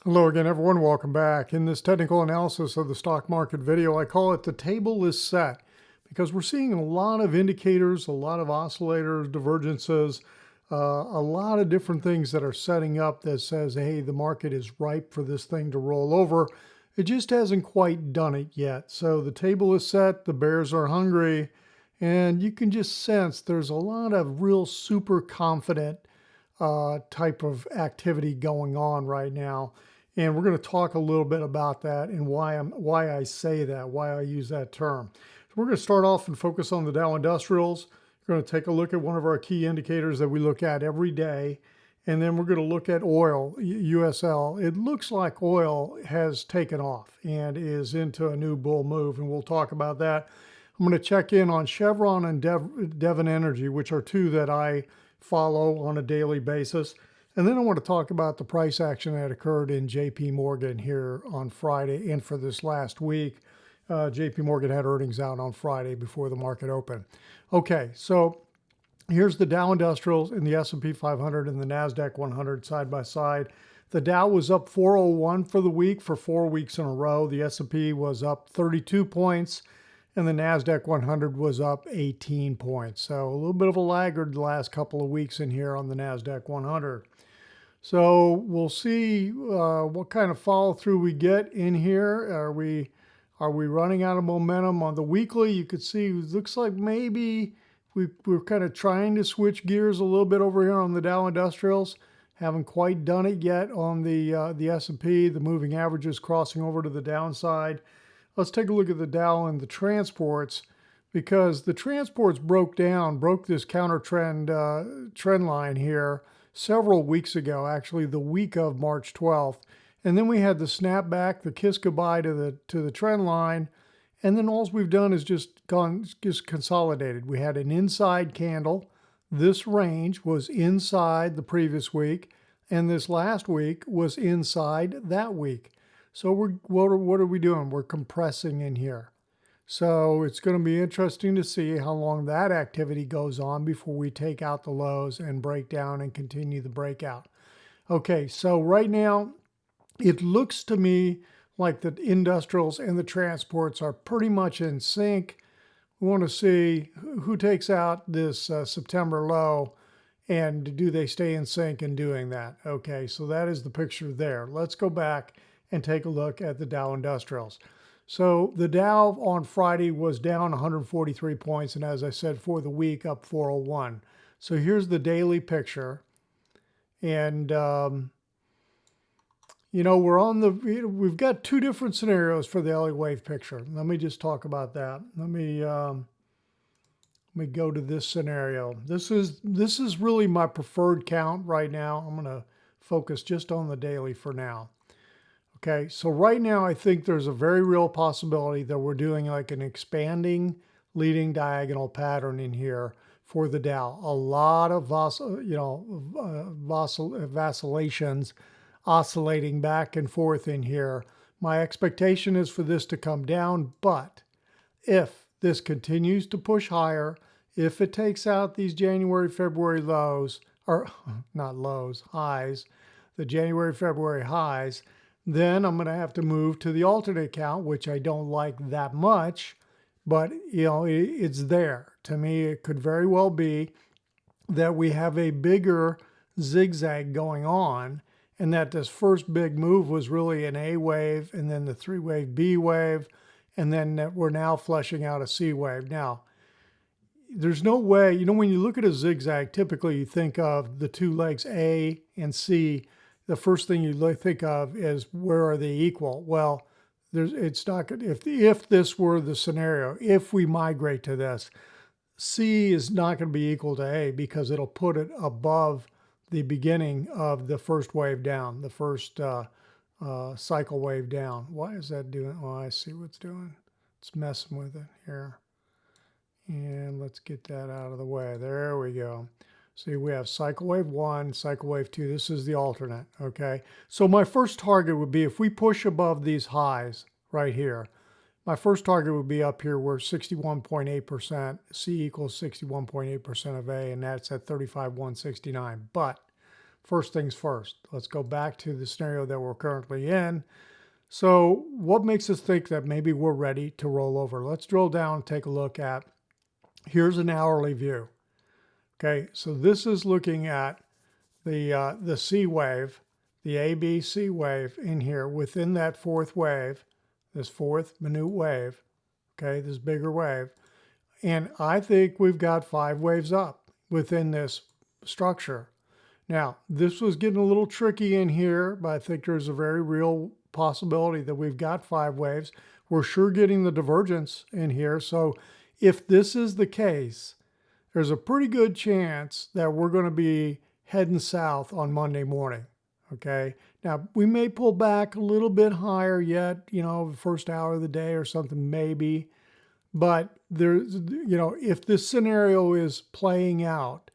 Hello again, everyone. Welcome back. In this technical analysis of the stock market video, I call it the table is set because we're seeing a lot of indicators, a lot of oscillators, divergences, a lot of different things that are setting up that says, hey, the market is ripe for this thing to roll over. It just hasn't quite done it yet. So the table is set, the bears are hungry, and you can just sense there's a lot of real super confident type of activity going on right now. And we're going to talk a little bit about that and why I say that, why I use that term. So we're going to start off and focus on the Dow Industrials. We're going to take a look at one of our key indicators that we look at every day. And then we're going to look at oil, USL. It looks like oil has taken off and is into a new bull move, and we'll talk about that. I'm going to check in on Chevron and Devon Energy, which are two that I follow on a daily basis. And then I want to talk about the price action that occurred in JP Morgan here on Friday and for this last week. JP Morgan had earnings out on Friday before the market opened. Okay, so here's the Dow Industrials and the S&P 500 and the NASDAQ 100 side by side. The Dow was up 401 for the week for 4 weeks in a row. The S&P was up 32 points. And the NASDAQ 100 was up 18 points. So a little bit of a laggard the last couple of weeks in here on the NASDAQ 100. So we'll see what kind of follow through we get in here. Are we running out of momentum on the weekly? You could see it looks like maybe we're kind of trying to switch gears a little bit over here on the Dow Industrials. Haven't quite done it yet on the S&P. The moving averages crossing over to the downside. Let's take a look at the Dow and the transports, because the transports broke this counter trend line here several weeks ago, actually the week of March 12th. And then we had the snapback, the kiss goodbye to the trend line. And then all we've done is just consolidated. We had an inside candle. This range was inside the previous week, and this last week was inside that week. So what are we doing? We're compressing in here. So it's going to be interesting to see how long that activity goes on before we take out the lows and break down and continue the breakout. Okay, so right now it looks to me like the industrials and the transports are pretty much in sync. We want to see who takes out this September low, and do they stay in sync in doing that? Okay, so that is the picture there. Let's go back and take a look at the Dow Industrials. So the Dow on Friday was down 143 points, and as I said, for the week up 401. So here's the daily picture, and we've got two different scenarios for the Elliott wave picture. Let me just talk about that. Let me go to this scenario. This is really my preferred count right now. I'm going to focus just on the daily for now. Okay, so right now I think there's a very real possibility that we're doing like an expanding leading diagonal pattern in here for the Dow. A lot of vacillations, oscillating back and forth in here. My expectation is for this to come down, but if this continues to push higher, if it takes out these January, February lows, or not lows, highs, the January, February highs, then I'm going to have to move to the alternate count, which I don't like that much, but it's there. To me, it could very well be that we have a bigger zigzag going on, and that this first big move was really an A wave, and then the 3-wave B wave, and then we're now fleshing out a C wave. Now, there's no way, when you look at a zigzag, typically you think of the two legs A and C. The first thing you think of is where are they equal? Well, it's not good. If this were the scenario, if we migrate to this, C is not going to be equal to A because it'll put it above the beginning of the first wave down, the first cycle wave down. Why is that doing? Oh, I see what's doing. It's messing with it here. And let's get that out of the way. There we go. See, we have cycle wave 1, cycle wave 2. This is the alternate, okay? So my first target would be if we push above these highs right here, my first target would be up here where 61.8%, C equals 61.8% of A, and that's at 35,169. But first things first. Let's go back to the scenario that we're currently in. So what makes us think that maybe we're ready to roll over? Let's drill down and take a look at, here's an hourly view. Okay, so this is looking at the C wave, the ABC wave in here within that fourth wave, this fourth minute wave, okay, this bigger wave. And I think we've got 5 waves up within this structure. Now, this was getting a little tricky in here, but I think there's a very real possibility that we've got 5 waves. We're sure getting the divergence in here. So if this is the case, there's a pretty good chance that we're going to be heading south on Monday morning. Okay. Now, we may pull back a little bit higher yet, the first hour of the day or something, maybe. But there's, if this scenario is playing out,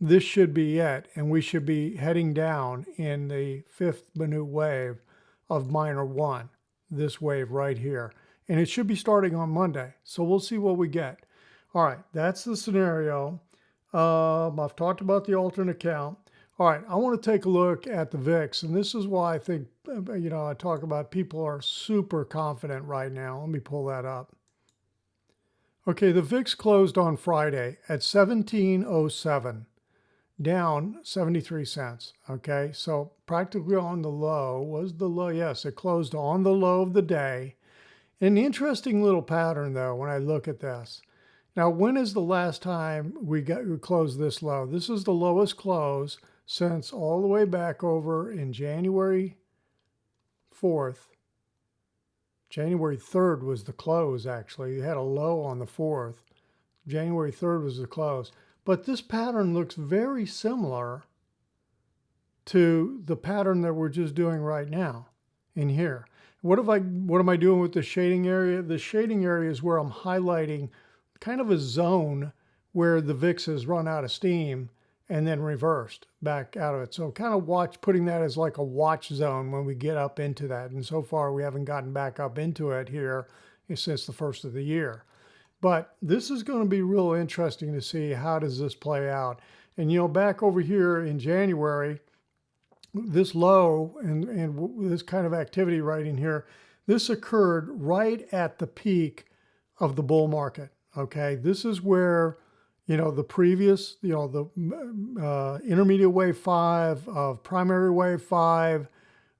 this should be it. And we should be heading down in the 5th minute wave of minor 1, this wave right here. And it should be starting on Monday. So we'll see what we get. All right, that's the scenario. I've talked about the alternate count. All right, I want to take a look at the VIX, and this is why I think, I talk about people are super confident right now. Let me pull that up. Okay, the VIX closed on Friday at 1707, down 73 cents. Okay, so practically on the low. Was the low? Yes, it closed on the low of the day. An interesting little pattern, though, when I look at this. Now, when is the last time we closed this low? This is the lowest close since all the way back over in January 4th. January 3rd was the close, actually. You had a low on the 4th. January 3rd was the close. But this pattern looks very similar to the pattern that we're just doing right now in here. What am I doing with the shading area? The shading area is where I'm highlighting kind of a zone where the VIX has run out of steam and then reversed back out of it. So kind of putting that as like a watch zone when we get up into that. And so far we haven't gotten back up into it here since the first of the year. But this is going to be real interesting to see how does this play out. And back over here in January, this low and this kind of activity right in here, this occurred right at the peak of the bull market. Okay, this is where, the previous, the intermediate wave 5, of primary wave 5,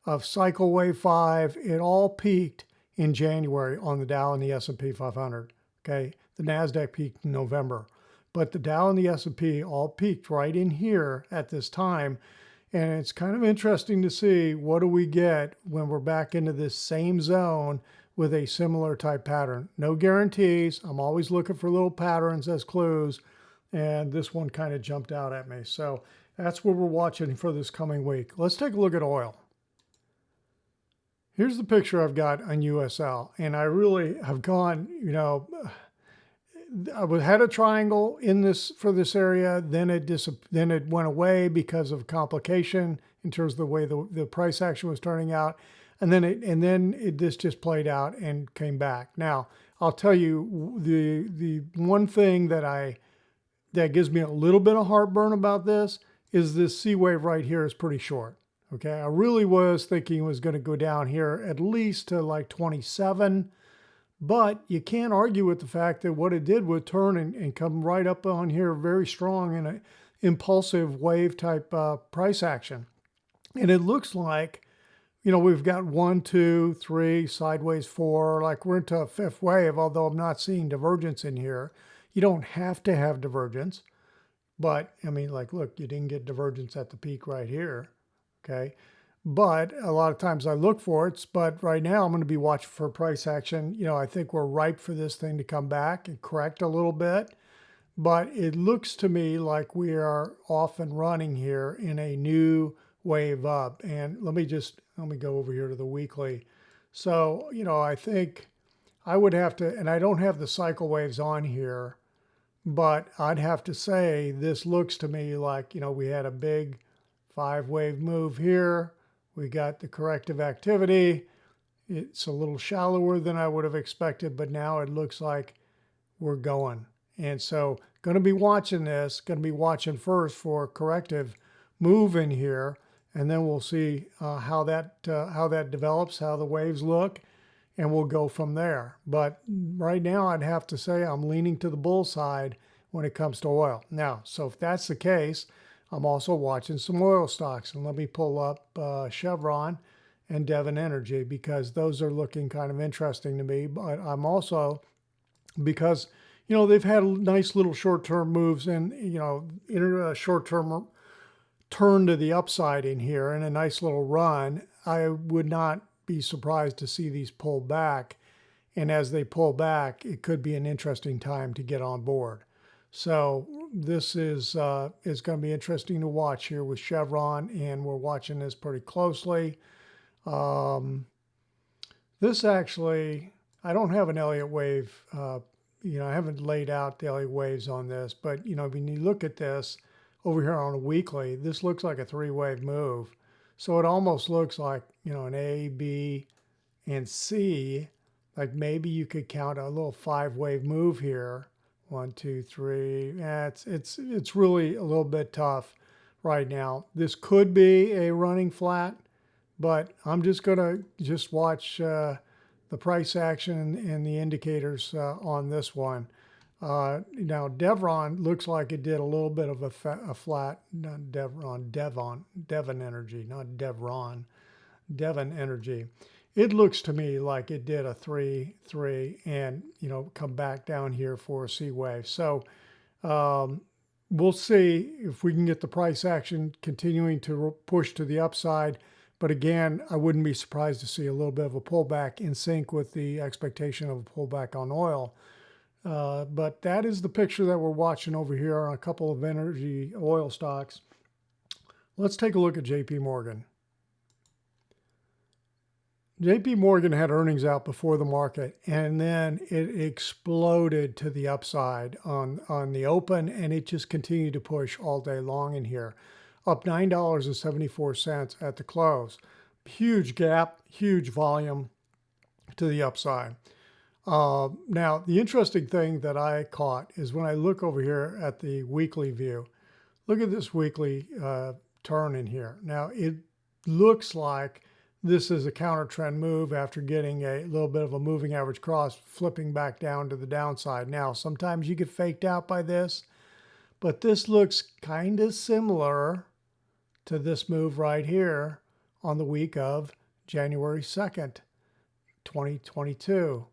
of cycle wave 5, it all peaked in January on the Dow and the S&P 500. Okay, the NASDAQ peaked in November, but the Dow and the S&P all peaked right in here at this time. And it's kind of interesting to see what do we get when we're back into this same zone with a similar type pattern. No guarantees. I'm always looking for little patterns as clues. And this one kind of jumped out at me. So that's what we're watching for this coming week. Let's take a look at oil. Here's the picture I've got on USL. And I really have gone, I had a triangle in this for this area. Then it went away because of complication in terms of the way the price action was turning out. And then this just played out and came back. Now, I'll tell you the one thing that gives me a little bit of heartburn about this is this C wave right here is pretty short. Okay, I really was thinking it was going to go down here at least to like 27, but you can't argue with the fact that what it did was turn and come right up on here very strong in an impulsive wave type price action. And it looks like, we've got 1, 2, 3, sideways 4, like we're into a 5th wave, although I'm not seeing divergence in here. You don't have to have divergence, but I mean, like, look, you didn't get divergence at the peak right here, okay? But a lot of times I look for it, but right now I'm going to be watching for price action. I think we're ripe for this thing to come back and correct a little bit, but it looks to me like we are off and running here in a new wave up. And let me go over here to the weekly. So, I think I would have to, and I don't have the cycle waves on here, but I'd have to say this looks to me like, we had a big 5-wave move here. We got the corrective activity. It's a little shallower than I would have expected, but now it looks like we're going. And so going to be watching this, going to be watching first for corrective move in here, and then we'll see how that develops, how the waves look, and we'll go from there. But right now, I'd have to say I'm leaning to the bull side when it comes to oil. Now, so if that's the case, I'm also watching some oil stocks. And let me pull up Chevron and Devon Energy, because those are looking kind of interesting to me. But I'm also, because, you know, they've had nice little short-term moves and, you know, short-term turn to the upside in here and a nice little run. I would not be surprised to see these pull back. And as they pull back, it could be an interesting time to get on board. So this is going to be interesting to watch here with Chevron, and we're watching this pretty closely. This actually, I don't have an Elliott wave. You know, I haven't laid out the Elliott waves on this, but, you know, when you look at this over here on a weekly, this looks like a three-wave move. So it almost looks like, you know, an A, B, and C. Like maybe you could count a little five-wave move here. 1, 2, 3. Yeah, it's really a little bit tough right now. This could be a running flat, but I'm just gonna watch the price action and the indicators on this one. Now Devon looks like it did a little bit of a flat. Not Devon Energy, not Devon Energy. It looks to me like it did a 3-3 and, you know, come back down here for a C wave. So we'll see if we can get the price action continuing to push to the upside. But again, I wouldn't be surprised to see a little bit of a pullback in sync with the expectation of a pullback on oil. But that is the picture that we're watching over here on a couple of energy oil stocks. Let's take a look at JP Morgan. JP Morgan had earnings out before the market, and then it exploded to the upside on the open, and it just continued to push all day long in here, up $9.74 at the close. Huge gap, huge volume to the upside. Now, the interesting thing that I caught is when I look over here at the weekly view, look at this weekly turn in here. Now, it looks like this is a counter trend move after getting a little bit of a moving average cross, flipping back down to the downside. Now, sometimes you get faked out by this, but this looks kind of similar to this move right here on the week of January 2nd, 2022.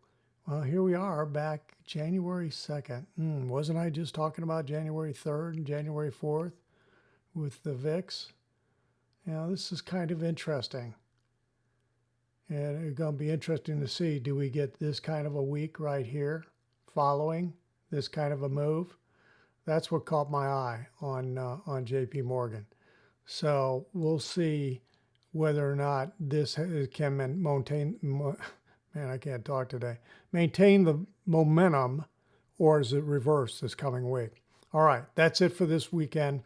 Well, here we are back January 2nd. Wasn't I just talking about January 3rd and January 4th with the VIX? Now, this is kind of interesting. And it's going to be interesting to see, do we get this kind of a week right here following this kind of a move? That's what caught my eye on JP Morgan. So we'll see whether or not this can maintain, man, I can't talk today, maintain the momentum, or is it reverse this coming week? All right, that's it for this weekend.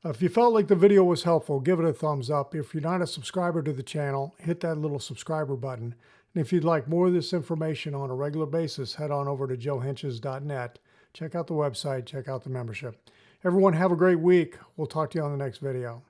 If you felt like the video was helpful, give it a thumbs up. If you're not a subscriber to the channel, hit that little subscriber button. And if you'd like more of this information on a regular basis, head on over to joehenches.net. Check out the website, check out the membership. Everyone have a great week. We'll talk to you on the next video.